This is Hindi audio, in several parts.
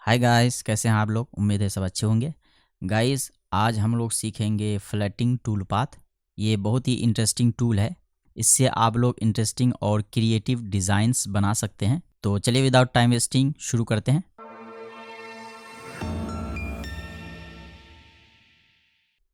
हाय गाइस, कैसे हैं आप लोग। उम्मीद है सब अच्छे होंगे। गाइस, आज हम लोग सीखेंगे फ्लैटिंग टूल पाथ। ये बहुत ही इंटरेस्टिंग टूल है। इससे आप लोग इंटरेस्टिंग और क्रिएटिव डिज़ाइंस बना सकते हैं। तो चलिए विदाउट टाइम वेस्टिंग शुरू करते हैं।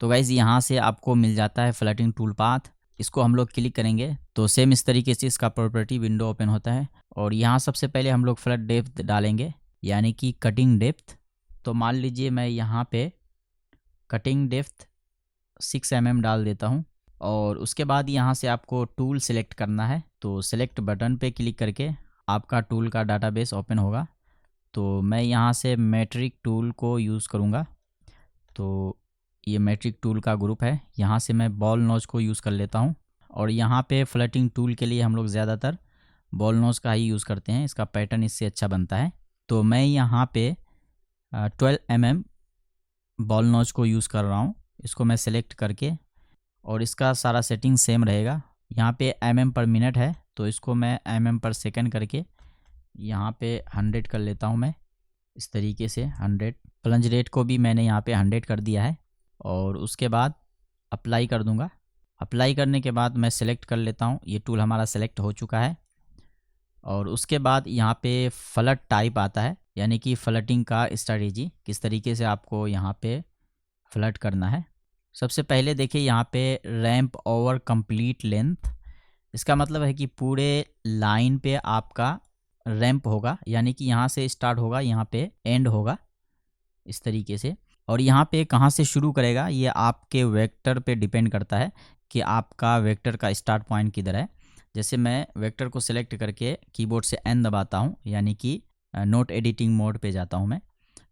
तो गाइस, यहाँ से आपको मिल जाता है फ्लैटिंग टूल पाथ। इसको हम लोग क्लिक करेंगे तो सेम इस तरीके से इसका प्रॉपर्टी विंडो ओपन होता है। और यहाँ सबसे पहले हम लोग फ्लैट डेप्थ डालेंगे, यानी कि कटिंग डेप्थ। तो मान लीजिए मैं यहाँ पे कटिंग डेप्थ 6 mm डाल देता हूँ। और उसके बाद यहाँ से आपको टूल सेलेक्ट करना है। तो सेलेक्ट बटन पे क्लिक करके आपका टूल का डाटाबेस ओपन होगा। तो मैं यहाँ से मैट्रिक टूल को यूज़ करूँगा। तो ये मैट्रिक टूल का ग्रुप है। यहाँ से मैं बॉल नोज को यूज़ कर लेता हूँ। और यहाँ पे फ्लैटिंग टूल के लिए हम लोग ज़्यादातर बॉल नोज का ही यूज़ करते हैं। इसका पैटर्न इससे अच्छा बनता है। तो मैं यहाँ पे 12 mm बॉल नोज को यूज़ कर रहा हूँ। इसको मैं सेलेक्ट करके, और इसका सारा सेटिंग सेम रहेगा। यहाँ पे mm पर मिनट है, तो इसको मैं mm पर सेकंड करके यहाँ पे 100 कर लेता हूँ मैं। इस तरीके से 100। प्लंज रेट को भी मैंने यहाँ पे 100 कर दिया है। और उसके बाद अप्लाई कर दूँगा। अप्लाई करने के बाद मैं सेलेक्ट कर लेता हूँ। ये टूल हमारा सेलेक्ट हो चुका है। और उसके बाद यहाँ पे फ्लट टाइप आता है, यानी कि फ्लटिंग का स्ट्रैटेजी, किस तरीके से आपको यहाँ पे फ्लट करना है। सबसे पहले देखिए यहाँ पे रैंप ओवर कंप्लीट लेंथ। इसका मतलब है कि पूरे लाइन पे आपका रैंप होगा, यानी कि यहाँ से स्टार्ट होगा, यहाँ पे एंड होगा, इस तरीके से। और यहाँ पे कहाँ से शुरू करेगा ये आपके वेक्टर पे डिपेंड करता है कि आपका वेक्टर का स्टार्ट पॉइंट किधर है। जैसे मैं वेक्टर को सिलेक्ट करके कीबोर्ड से एन दबाता हूँ, यानी कि नोट एडिटिंग मोड पे जाता हूँ मैं।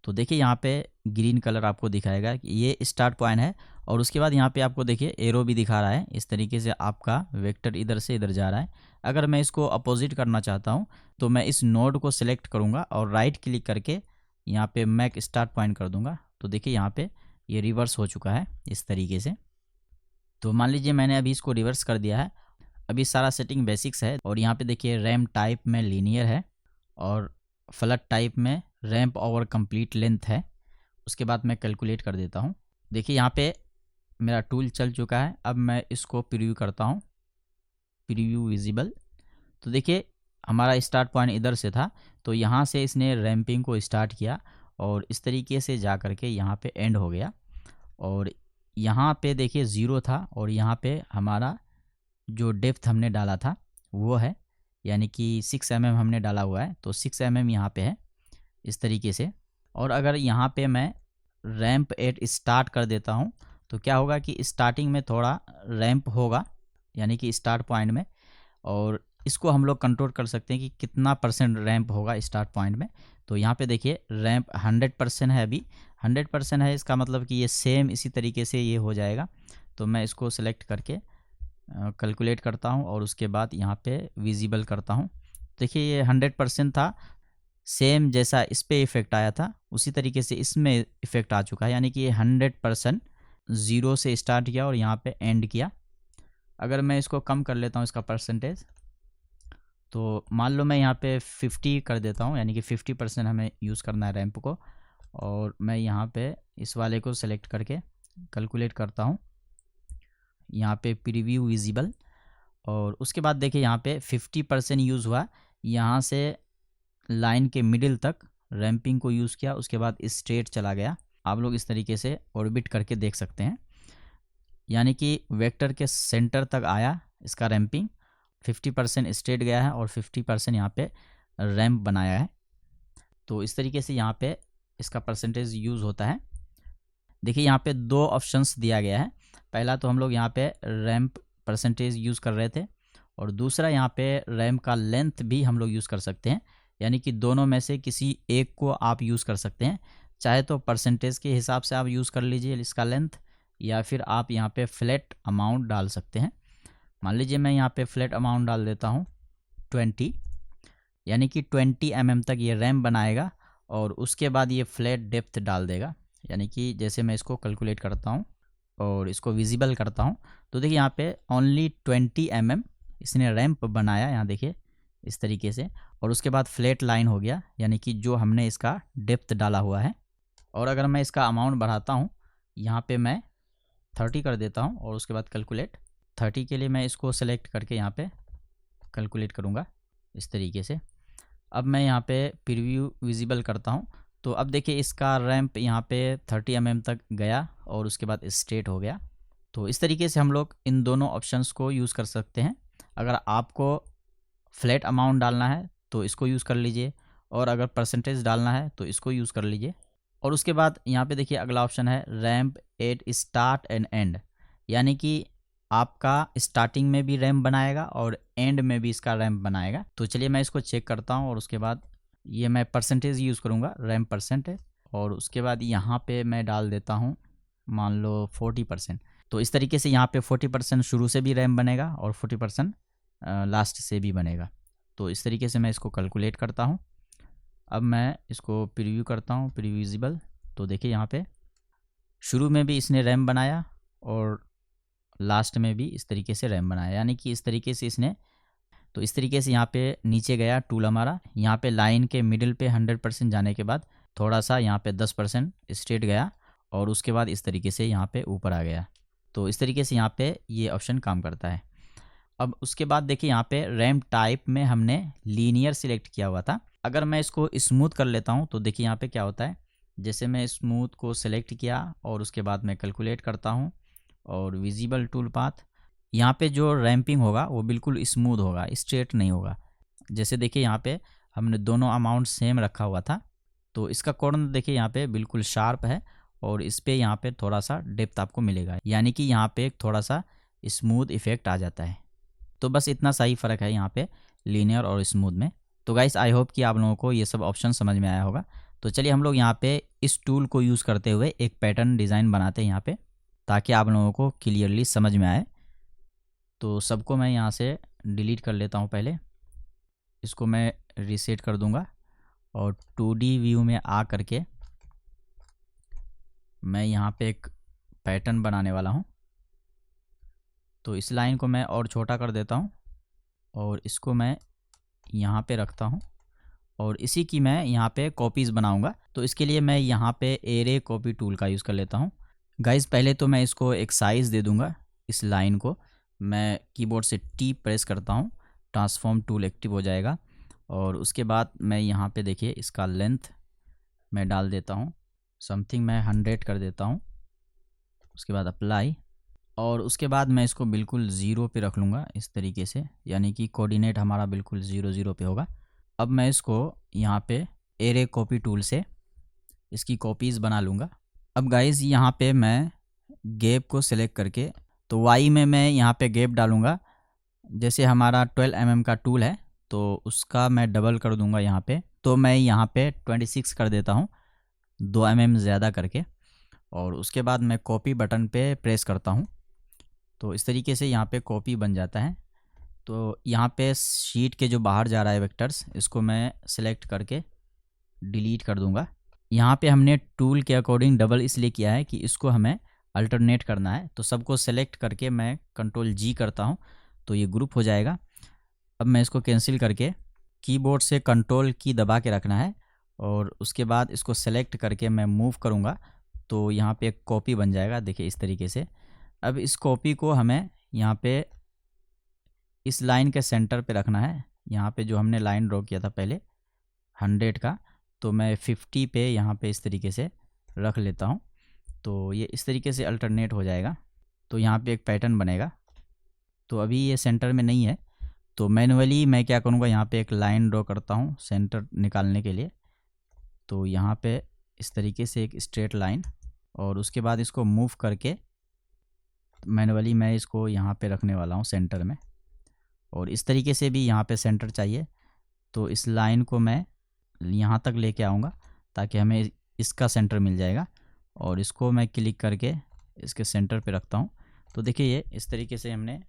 तो देखिए यहाँ पे ग्रीन कलर आपको दिखाएगा कि ये स्टार्ट पॉइंट है। और उसके बाद यहाँ पे आपको देखिए एरो भी दिखा रहा है। इस तरीके से आपका वेक्टर इधर से इधर जा रहा है। अगर मैं इसको अपोजिट करना चाहता हूँ तो मैं इस नोड को सिलेक्ट करूँगा और राइट क्लिक करके यहाँ पे मैक स्टार्ट पॉइंट कर दूँगा। तो देखिए यहाँ पे ये रिवर्स हो चुका है इस तरीके से। तो मान लीजिए मैंने अभी इसको रिवर्स कर दिया है। अभी सारा सेटिंग बेसिक्स है। और यहाँ पे देखिए रैम्प टाइप में लीनियर है, और फ्लट टाइप में रैंप ओवर कंप्लीट लेंथ है। उसके बाद मैं कैलकुलेट कर देता हूँ। देखिए यहाँ पे मेरा टूल चल चुका है। अब मैं इसको प्रीव्यू करता हूँ, प्रीव्यू विजिबल। तो देखिए हमारा स्टार्ट पॉइंट इधर से था, तो यहाँ से इसने रैंपिंग को स्टार्ट किया और इस तरीके से जा करके यहाँ पे एंड हो गया। और यहाँ पे देखिए 0 था, और यहाँ पे हमारा जो डेप्थ हमने डाला था वो है, यानी कि 6 mm हमने डाला हुआ है। तो 6 mm यहाँ पे है इस तरीके से। और अगर यहाँ पे मैं रैंप एट स्टार्ट कर देता हूँ तो क्या होगा कि स्टार्टिंग में थोड़ा रैंप होगा, यानी कि स्टार्ट पॉइंट में। और इसको हम लोग कंट्रोल कर सकते हैं कि कितना % रैंप होगा स्टार्ट पॉइंट में। तो यहाँ पे देखिए रैंप 100% है। अभी 100% है, इसका मतलब कि ये सेम इसी तरीके से ये हो जाएगा। तो मैं इसको सेलेक्ट करके कैलकुलेट करता हूँ और उसके बाद यहाँ पे विजिबल करता हूँ। देखिए ये 100% था, सेम जैसा इस पे इफ़ेक्ट आया था उसी तरीके से इसमें इफ़ेक्ट आ चुका है, यानी कि ये 100% 0 से स्टार्ट किया और यहाँ पे एंड किया। अगर मैं इसको कम कर लेता हूँ इसका परसेंटेज, तो मान लो मैं यहाँ पे 50 कर देता हूँ, यानी कि 50% हमें यूज़ करना है रैंप को। और मैं यहाँ पे इस वाले को सेलेक्ट करके कैलकुलेट करता हूँ, यहाँ पे प्रीव्यू विजिबल। और उसके बाद देखिए यहाँ पे 50% यूज़ हुआ। यहाँ से लाइन के मिडिल तक रैंपिंग को यूज़ किया, उसके बाद स्ट्रेट चला गया। आप लोग इस तरीके से ऑर्बिट करके देख सकते हैं, यानी कि वेक्टर के सेंटर तक आया इसका रैंपिंग। 50% स्ट्रेट गया है और 50% यहाँ पे रैंप बनाया है। तो इस तरीके से यहाँ पे इसका परसेंटेज यूज़ होता है। देखिए यहाँ पे 2 ऑप्शंस दिया गया है। पहला तो हम लोग यहाँ पे रैंप परसेंटेज यूज़ कर रहे थे, और दूसरा यहाँ पे रैंप का लेंथ भी हम लोग यूज़ कर सकते हैं, यानी कि दोनों में से किसी एक को आप यूज़ कर सकते हैं। चाहे तो परसेंटेज के हिसाब से आप यूज़ कर लीजिए इसका लेंथ, या फिर आप यहाँ पे फ्लैट अमाउंट डाल सकते हैं। मान लीजिए मैं यहाँ पे फ्लैट अमाउंट डाल देता हूँ 20, यानी कि 20 mm तक ये रैंप बनाएगा। और उसके बाद ये फ्लैट डेप्थ डाल देगा, यानी कि जैसे मैं इसको कैलकुलेट करता हूँ और इसको विजिबल करता हूँ, तो देखिए यहाँ पे ओनली 20 mm इसने रैंप बनाया। यहाँ देखिए इस तरीके से। और उसके बाद फ्लैट लाइन हो गया, यानी कि जो हमने इसका डेप्थ डाला हुआ है। और अगर मैं इसका अमाउंट बढ़ाता हूँ, यहाँ पे मैं 30 कर देता हूँ और उसके बाद कैलकुलेट। 30 के लिए मैं इसको सेलेक्ट करके यहाँ पे कैलकुलेट करूँगा इस तरीके से। अब मैं यहाँ पे प्रीव्यू विजिबल करता हूँ, तो अब देखिए इसका रैंप यहाँ पे 30 mm तक गया और उसके बाद स्ट्रेट हो गया। तो इस तरीके से हम लोग इन दोनों ऑप्शंस को यूज़ कर सकते हैं। अगर आपको फ्लैट अमाउंट डालना है तो इसको यूज़ कर लीजिए, और अगर परसेंटेज डालना है तो इसको यूज़ कर लीजिए। और उसके बाद यहाँ पे देखिए अगला ऑप्शन है ramp at start and end, यानी कि आपका स्टार्टिंग में भी रैंप बनाएगा और एंड में भी इसका रैंप बनाएगा। तो चलिए मैं इसको चेक करता हूँ, और उसके बाद ये मैं परसेंटेज यूज़ करूँगा, रैंप परसेंटेज। और उसके बाद यहाँ पे मैं डाल देता हूँ मान लो 40%। तो इस तरीके से यहाँ पे 40% शुरू से भी रैंप बनेगा और 40% लास्ट से भी बनेगा। तो इस तरीके से मैं इसको कैलकुलेट करता हूँ। अब मैं इसको प्रीव्यू करता हूँ, प्रीव्यू विजिबल। तो देखिए यहाँ पे शुरू में भी इसने रैंप बनाया और लास्ट में भी इस तरीके से रैंप बनाया, यानी कि इस तरीके से इसने। तो इस तरीके से यहाँ पे नीचे गया टूल हमारा, यहाँ पे लाइन के मिडिल पे 100% जाने के बाद थोड़ा सा यहाँ पे 10% स्ट्रेट गया और उसके बाद इस तरीके से यहाँ पे ऊपर आ गया। तो इस तरीके से यहाँ पे ये ऑप्शन काम करता है। अब उसके बाद देखिए यहाँ पे रैंप टाइप में हमने लीनियर सिलेक्ट किया हुआ था। अगर मैं इसको स्मूथ कर लेता हूँ तो देखिए यहाँ पे क्या होता है, जैसे मैं स्मूथ को सिलेक्ट किया और उसके बाद मैं कैलकुलेट करता हूँ और विजिबल टूल पाथ, यहाँ पे जो रैंपिंग होगा वो बिल्कुल स्मूथ होगा, स्ट्रेट नहीं होगा। जैसे देखिए यहाँ पे हमने दोनों अमाउंट सेम रखा हुआ था, तो इसका कॉर्नर देखिए यहाँ पे बिल्कुल शार्प है और इस पे यहाँ पे थोड़ा सा डेप्थ आपको मिलेगा, यानी कि यहाँ पे थोड़ा सा स्मूथ इफेक्ट आ जाता है। तो बस इतना सा ही फ़र्क है यहाँ पे लीनियर और स्मूथ में। तो गाइस आई होप कि आप लोगों को ये सब ऑप्शन समझ में आया होगा। तो चलिए हम लोग यहाँ पे इस टूल को यूज़ करते हुए एक पैटर्न डिज़ाइन बनाते हैं यहाँ पे, ताकि आप लोगों को क्लियरली समझ में आए। तो सबको मैं यहाँ से डिलीट कर लेता हूँ, पहले इसको मैं रीसेट कर दूँगा और 2D व्यू में आ करके मैं यहाँ पे एक पैटर्न बनाने वाला हूँ। तो इस लाइन को मैं और छोटा कर देता हूँ और इसको मैं यहाँ पे रखता हूँ और इसी की मैं यहाँ पे कॉपीज़ बनाऊँगा। तो इसके लिए मैं यहाँ पे एरे कॉपी टूल का यूज़ कर लेता हूँ। गाइस पहले तो मैं इसको एक साइज़ दे दूँगा। इस लाइन को मैं कीबोर्ड से टी प्रेस करता हूँ, ट्रांसफॉर्म टूल एक्टिव हो जाएगा। और उसके बाद मैं यहाँ पे देखिए इसका लेंथ मैं डाल देता हूँ, समथिंग मैं 100 कर देता हूँ। उसके बाद अप्लाई, और उसके बाद मैं इसको बिल्कुल 0 पे रख लूँगा इस तरीके से, यानी कि कोऑर्डिनेट हमारा बिल्कुल 0 0 पे होगा। अब मैं इसको यहाँ पे एरे कॉपी टूल से इसकी कॉपीज़ बना लूँगा। अब गाइज़ यहाँ पे मैं गैप को सिलेक्ट करके, तो वाई में मैं यहाँ पे गैप डालूँगा। जैसे हमारा 12 mm का टूल है तो उसका मैं डबल कर दूँगा यहाँ पे। तो मैं यहाँ पे 26 कर देता हूँ, 2 mm ज़्यादा करके। और उसके बाद मैं कॉपी बटन पे प्रेस करता हूँ, तो इस तरीके से यहाँ पे कॉपी बन जाता है। तो यहाँ पे शीट के जो बाहर जा रहा है वेक्टर्स, इसको मैं सिलेक्ट करके डिलीट कर दूँगा। यहाँ पे हमने टूल के अकॉर्डिंग डबल इसलिए किया है कि इसको हमें अल्टरनेट करना है। तो सबको सेलेक्ट करके मैं कंट्रोल जी करता हूँ तो ये ग्रुप हो जाएगा। अब मैं इसको कैंसिल करके कीबोर्ड से कंट्रोल की दबा के रखना है और उसके बाद इसको सेलेक्ट करके मैं मूव करूँगा तो यहाँ पे एक कॉपी बन जाएगा, देखिए इस तरीके से। अब इस कॉपी को हमें यहाँ पे इस लाइन के सेंटर पे रखना है। यहाँ पे जो हमने लाइन ड्रॉ किया था पहले 100 का, तो मैं 50 पे यहाँ पे इस तरीके से रख लेता हूँ। तो ये इस तरीके से अल्टरनेट हो जाएगा, तो यहाँ पे एक पैटर्न बनेगा। तो अभी ये सेंटर में नहीं है, तो मैनुअली मैं क्या करूँगा, यहाँ पे एक लाइन ड्रॉ करता हूँ सेंटर निकालने के लिए। तो यहाँ पे इस तरीके से एक स्ट्रेट लाइन, और उसके बाद इसको मूव करके मैनुअली मैं इसको यहाँ पे रखने वाला हूँ सेंटर में। और इस तरीके से भी यहाँ पे सेंटर चाहिए, तो इस लाइन को मैं यहाँ तक लेके आऊँगा ताकि हमें इसका सेंटर मिल जाएगा। और इसको मैं क्लिक करके इसके सेंटर पे रखता हूँ। तो देखिए ये इस तरीके से हमने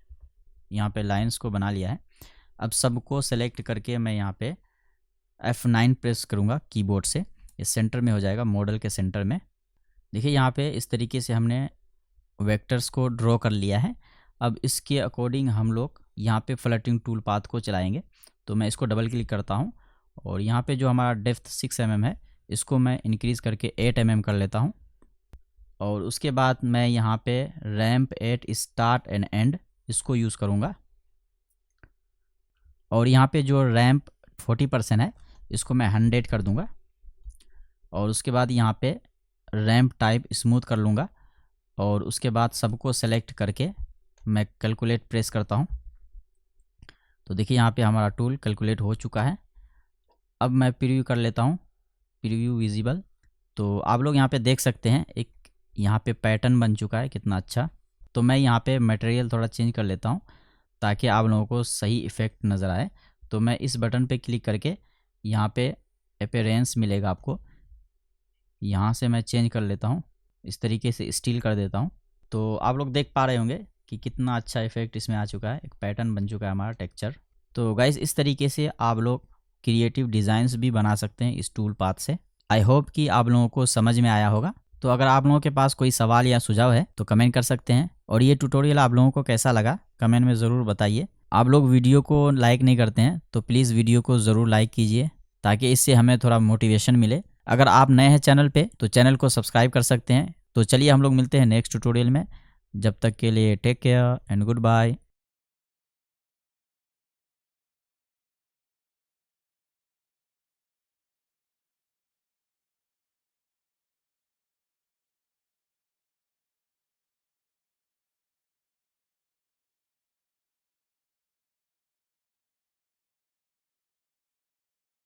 यहाँ पे लाइंस को बना लिया है। अब सबको सेलेक्ट करके मैं यहाँ पे F9 प्रेस करूँगा कीबोर्ड से, इस सेंटर में हो जाएगा, मॉडल के सेंटर में। देखिए यहाँ पे इस तरीके से हमने वेक्टर्स को ड्रॉ कर लिया है। अब इसके अकॉर्डिंग हम लोग यहाँ पे फ्लटिंग टूल पाथ को चलाएंगे। तो मैं इसको डबल क्लिक करता हूँ और यहाँ पे जो हमारा डेप्थ 6 mm है इसको मैं इंक्रीज़ करके 8 mm कर लेता हूँ। और उसके बाद मैं यहाँ पे ramp at start and end इसको यूज़ करूँगा। और यहाँ पे जो रैम्प 40% है इसको मैं 100 कर दूँगा। और उसके बाद यहाँ पे रैम्प टाइप स्मूथ कर लूँगा और उसके बाद सबको सेलेक्ट करके मैं कैलकुलेट प्रेस करता हूँ। तो देखिए यहाँ पे हमारा टूल कैलकुलेट हो चुका है। अब मैं प्रीव्यू कर लेता हूँ, प्रीव्यू विजिबल। तो आप लोग यहाँ पे देख सकते हैं एक यहाँ पे पैटर्न बन चुका है, कितना अच्छा। तो मैं यहाँ पे मटेरियल थोड़ा चेंज कर लेता हूँ ताकि आप लोगों को सही इफ़ेक्ट नज़र आए। तो मैं इस बटन पे क्लिक करके यहाँ पे अपीयरेंस मिलेगा आपको, यहाँ से मैं चेंज कर लेता हूँ, इस तरीके से स्टील कर देता हूँ। तो आप लोग देख पा रहे होंगे कि कितना अच्छा इफेक्ट इसमें आ चुका है, एक पैटर्न बन चुका है हमारा टेक्सचर। तो गाइस इस तरीके से आप लोग क्रिएटिव डिज़ाइंस भी बना सकते हैं इस टूल पाथ से। आई होप कि आप लोगों को समझ में आया होगा। तो अगर आप लोगों के पास कोई सवाल या सुझाव है तो कमेंट कर सकते हैं। और ये ट्यूटोरियल आप लोगों को कैसा लगा कमेंट में ज़रूर बताइए। आप लोग वीडियो को लाइक नहीं करते हैं तो प्लीज़ वीडियो को ज़रूर लाइक कीजिए ताकि इससे हमें थोड़ा मोटिवेशन मिले। अगर आप नए हैं चैनल पे तो चैनल को सब्सक्राइब कर सकते हैं। तो चलिए हम लोग मिलते हैं नेक्स्ट ट्यूटोरियल में। जब तक के लिए take care and good bye.